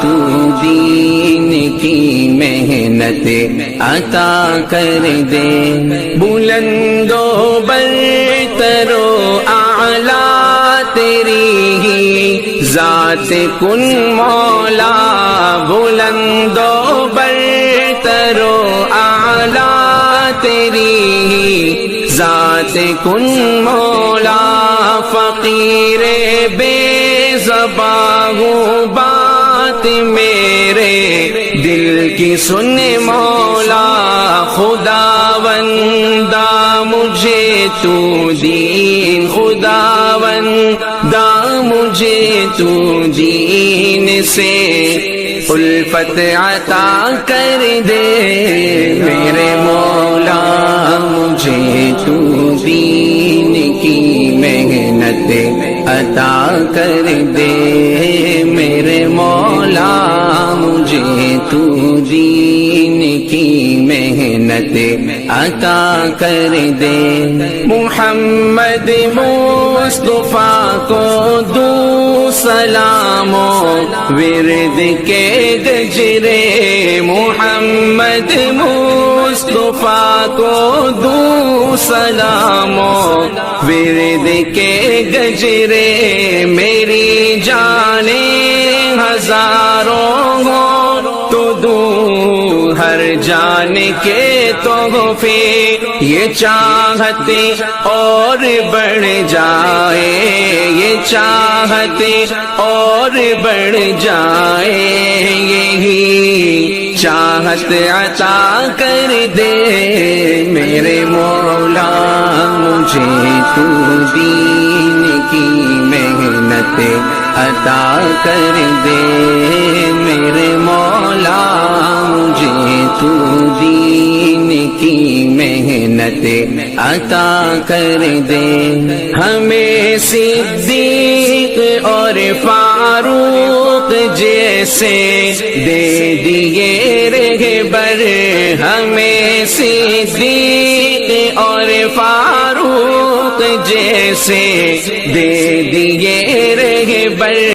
تو دین کی محنت عطا کر دے، بلند و برتر و اعلیٰ تیری ہی ذات کن مولا، بلند و برتر و اعلیٰ تیری ہی ذات کن مولا، فقیر بے زباں ہوں بات میرے دل کی سن مولا، خداوندا مجھے تو دین، خداوندا مجھے تو دین سے الفت عطا کر دے، میرے مولا مجھے تو دین کی محنت عطا کر دے، میرے مولا مجھے تو دین کی محنت عطا کر دے، محمد مصطفیٰ کو دو سلام و ورد کے گجرے، محمد مصطفیٰ کو دو سلام و ورد کے گجرے، میری جانیں ہزاروں ہوں تو دوں ہر جان کے تحفے، یہ چاہتے اور بڑھ جائے، یہ چاہتے اور بڑھ جائے، یہی چاہت عطا کر دے، میرے مولا مجھے تو دین کی محنت عطا کر دے، میرے مولا مجھے تو دین کی محنت عطا کر دے، ہمیں صدیق اور فاروق جیسے دے دیے رہبر، ہمیں صدیق اور فاروق جیسے دے دیے رہبر،